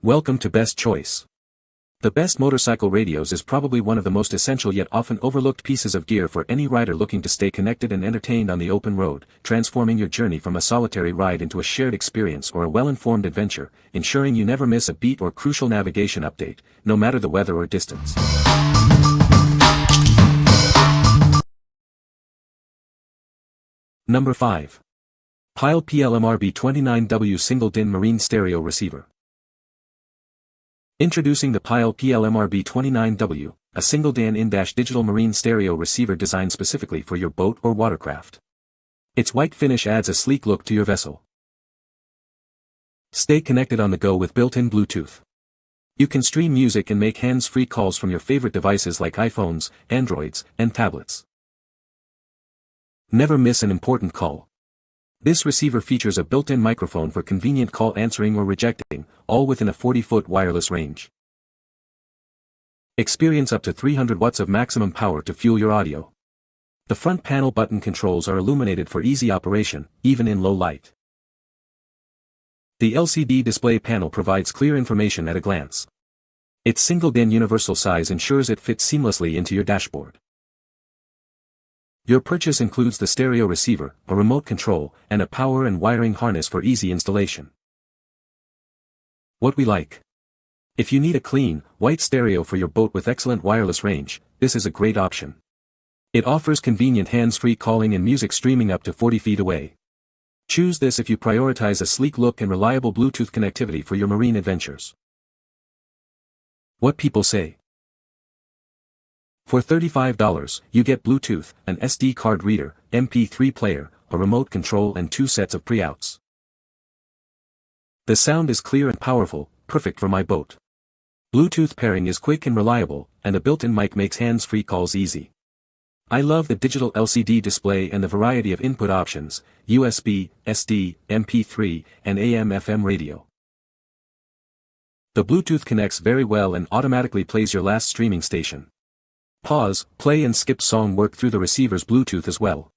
Welcome to Best Choice. The Best Motorcycle Radios is probably one of the most essential yet often overlooked pieces of gear for any rider looking to stay connected and entertained on the open road, transforming your journey from a solitary ride into a shared experience or a well-informed adventure, ensuring you never miss a beat or crucial navigation update, no matter the weather or distance. Number 5. Pyle PLMRB29W Single DIN Marine Stereo Receiver. Introducing the Pyle PLMRB29W, a single DIN digital marine stereo receiver designed specifically for your boat or watercraft. Its white finish adds a sleek look to your vessel. Stay connected on the go with built-in Bluetooth. You can stream music and make hands-free calls from your favorite devices like iPhones, Androids, and tablets. Never miss an important call. This receiver features a built-in microphone for convenient call answering or rejecting, all within a 40-foot wireless range. Experience up to 300 watts of maximum power to fuel your audio. The front panel button controls are illuminated for easy operation, even in low light. The LCD display panel provides clear information at a glance. Its single DIN universal size ensures it fits seamlessly into your dashboard. Your purchase includes the stereo receiver, a remote control, and a power and wiring harness for easy installation. What we like. If you need a clean, white stereo for your boat with excellent wireless range, this is a great option. It offers convenient hands-free calling and music streaming up to 40 feet away. Choose this if you prioritize a sleek look and reliable Bluetooth connectivity for your marine adventures. What people say. For $35, you get Bluetooth, an SD card reader, MP3 player, a remote control and 2 sets of pre-outs. The sound is clear and powerful, perfect for my boat. Bluetooth pairing is quick and reliable, and a built-in mic makes hands-free calls easy. I love the digital LCD display and the variety of input options, USB, SD, MP3, and AM/FM radio. The Bluetooth connects very well and automatically plays your last streaming station. Pause, play and skip song work through the receiver's Bluetooth as well.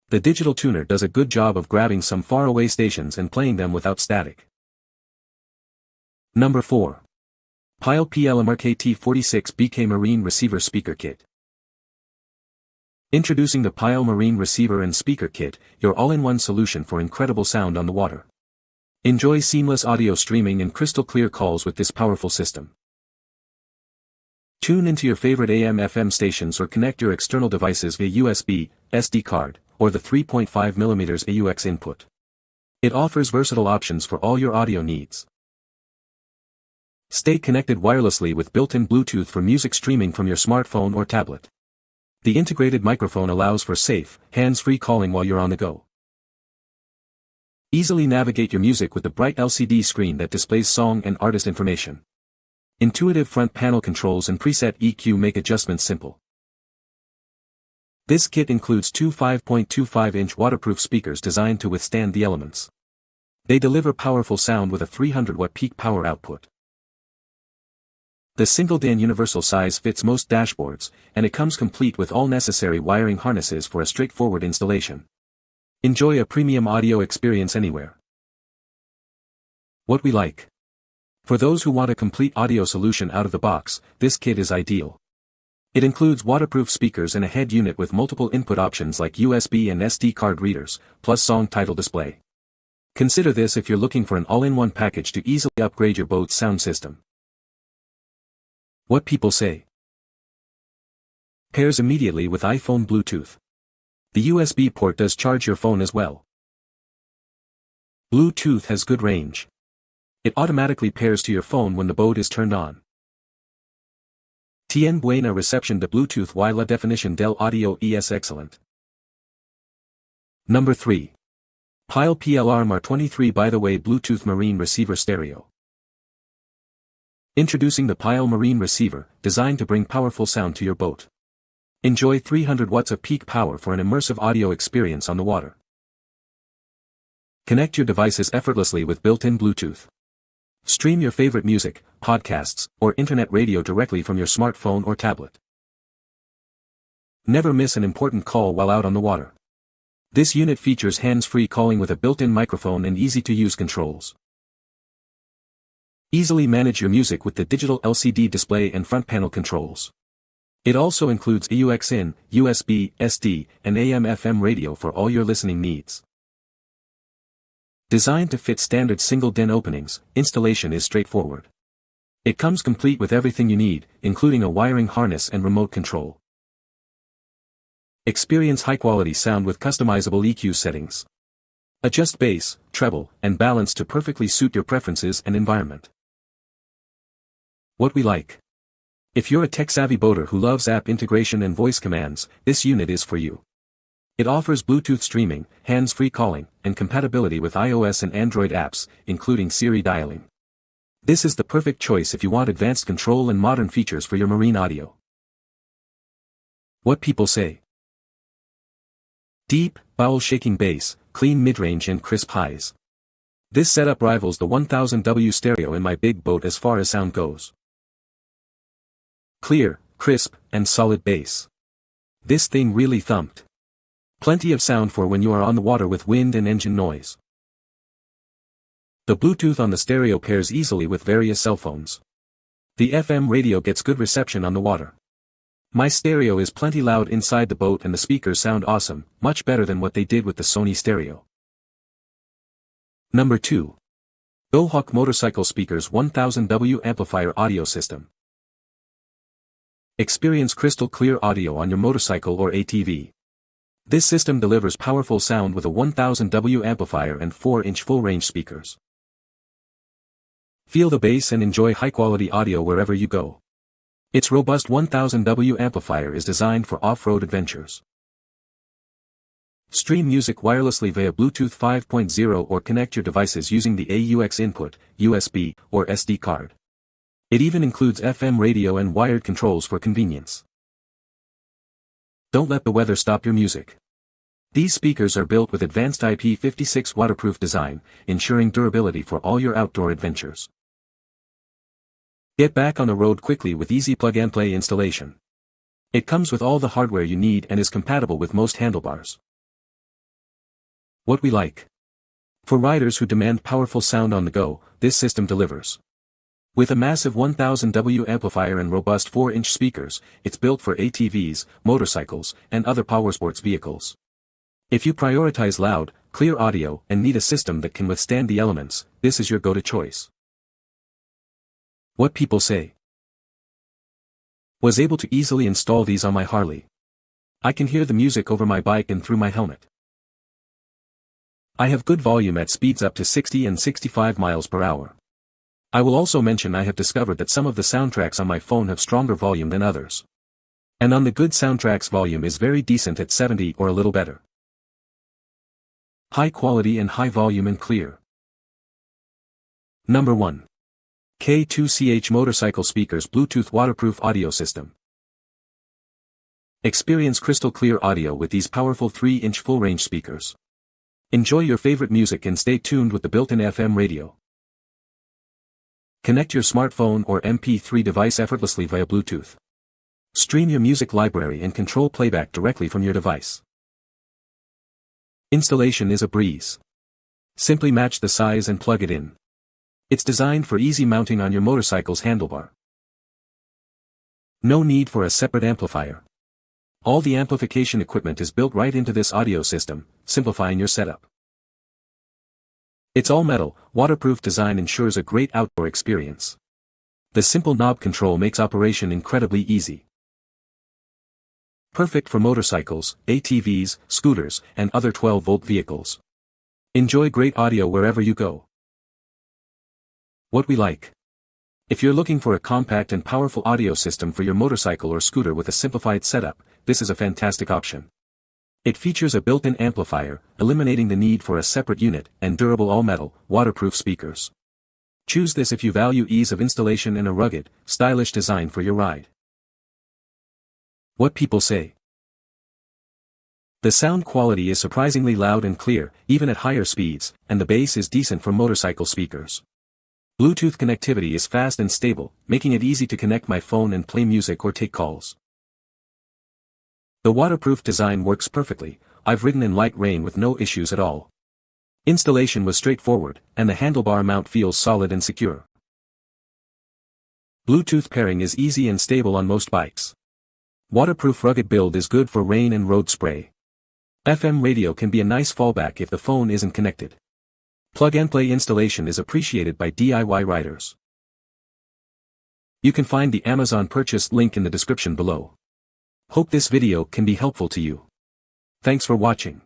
The digital tuner does a good job of grabbing some faraway stations and playing them without static. Number 4. Pyle PLMRKT46BK Marine Receiver Speaker Kit. Introducing the Pyle Marine Receiver and Speaker Kit, your all-in-one solution for incredible sound on the water. Enjoy seamless audio streaming and crystal clear calls with this powerful system. Tune into your favorite AM/FM stations or connect your external devices via USB, SD card, or the 3.5mm AUX input. It offers versatile options for all your audio needs. Stay connected wirelessly with built-in Bluetooth for music streaming from your smartphone or tablet. The integrated microphone allows for safe, hands-free calling while you're on the go. Easily navigate your music with the bright LCD screen that displays song and artist information. Intuitive front panel controls and preset EQ make adjustments simple. This kit includes two 5.25-inch waterproof speakers designed to withstand the elements. They deliver powerful sound with a 300-watt peak power output. The single DIN universal size fits most dashboards, and it comes complete with all necessary wiring harnesses for a straightforward installation. Enjoy a premium audio experience anywhere. What we like. For those who want a complete audio solution out of the box, this kit is ideal. It includes waterproof speakers and a head unit with multiple input options like USB and SD card readers, plus song title display. Consider this if you're looking for an all-in-one package to easily upgrade your boat's sound system. What people say. Pairs immediately with iPhone Bluetooth. The USB port does charge your phone as well. Bluetooth has good range. It automatically pairs to your phone when the boat is turned on. Tien buena reception de Bluetooth y la definición del audio es excellent. Number 3. Pyle PLRMR23 By the way Bluetooth Marine Receiver Stereo. Introducing the Pyle Marine Receiver, designed to bring powerful sound to your boat. Enjoy 300 watts of peak power for an immersive audio experience on the water. Connect your devices effortlessly with built-in Bluetooth. Stream your favorite music, podcasts, or internet radio directly from your smartphone or tablet. Never miss an important call while out on the water. This unit features hands-free calling with a built-in microphone and easy-to-use controls. Easily manage your music with the digital LCD display and front panel controls. It also includes AUX-in, USB, SD, and AM/FM radio for all your listening needs. Designed to fit standard single DIN openings, installation is straightforward. It comes complete with everything you need, including a wiring harness and remote control. Experience high-quality sound with customizable EQ settings. Adjust bass, treble, and balance to perfectly suit your preferences and environment. What we like. If you're a tech-savvy boater who loves app integration and voice commands, this unit is for you. It offers Bluetooth streaming, hands-free calling, and compatibility with iOS and Android apps, including Siri dialing. This is the perfect choice if you want advanced control and modern features for your marine audio. What people say. Deep, bowel-shaking bass, clean mid-range and crisp highs. This setup rivals the 1000W stereo in my big boat as far as sound goes. Clear, crisp, and solid bass. This thing really thumped. Plenty of sound for when you are on the water with wind and engine noise. The Bluetooth on the stereo pairs easily with various cell phones. The FM radio gets good reception on the water. My stereo is plenty loud inside the boat and the speakers sound awesome, much better than what they did with the Sony stereo. Number 2. GoHawk Motorcycle Speakers 1000W Amplifier Audio System. Experience crystal clear audio on your motorcycle or ATV. This system delivers powerful sound with a 1000W amplifier and 4-inch full-range speakers. Feel the bass and enjoy high-quality audio wherever you go. Its robust 1000W amplifier is designed for off-road adventures. Stream music wirelessly via Bluetooth 5.0 or connect your devices using the AUX input, USB, or SD card. It even includes FM radio and wired controls for convenience. Don't let the weather stop your music. These speakers are built with advanced IP56 waterproof design, ensuring durability for all your outdoor adventures. Get back on the road quickly with easy plug-and-play installation. It comes with all the hardware you need and is compatible with most handlebars. What we like. For riders who demand powerful sound on the go, this system delivers. With a massive 1000W amplifier and robust 4-inch speakers, it's built for ATVs, motorcycles, and other powersports vehicles. If you prioritize loud, clear audio and need a system that can withstand the elements, this is your go-to choice. What people say. Was able to easily install these on my Harley. I can hear the music over my bike and through my helmet. I have good volume at speeds up to 60 and 65 miles per hour. I will also mention I have discovered that some of the soundtracks on my phone have stronger volume than others. And on the good soundtracks volume is very decent at 70 or a little better. High quality and high volume and clear. Number 1. K2CH Motorcycle Speakers Bluetooth Waterproof Audio System. Experience crystal clear audio with these powerful 3-inch full-range speakers. Enjoy your favorite music and stay tuned with the built-in FM radio. Connect your smartphone or MP3 device effortlessly via Bluetooth. Stream your music library and control playback directly from your device. Installation is a breeze. Simply match the size and plug it in. It's designed for easy mounting on your motorcycle's handlebar. No need for a separate amplifier. All the amplification equipment is built right into this audio system, simplifying your setup. Its all-metal, waterproof design ensures a great outdoor experience. The simple knob control makes operation incredibly easy. Perfect for motorcycles, ATVs, scooters, and other 12-volt vehicles. Enjoy great audio wherever you go. What we like. If you're looking for a compact and powerful audio system for your motorcycle or scooter with a simplified setup, this is a fantastic option. It features a built-in amplifier, eliminating the need for a separate unit, and durable all-metal, waterproof speakers. Choose this if you value ease of installation and a rugged, stylish design for your ride. What people say. The sound quality is surprisingly loud and clear, even at higher speeds, and the bass is decent for motorcycle speakers. Bluetooth connectivity is fast and stable, making it easy to connect my phone and play music or take calls. The waterproof design works perfectly. I've ridden in light rain with no issues at all. Installation was straightforward, and the handlebar mount feels solid and secure. Bluetooth pairing is easy and stable on most bikes. Waterproof rugged build is good for rain and road spray. FM radio can be a nice fallback if the phone isn't connected. Plug-and-play installation is appreciated by DIY riders. You can find the Amazon purchase link in the description below. Hope this video can be helpful to you. Thanks for watching.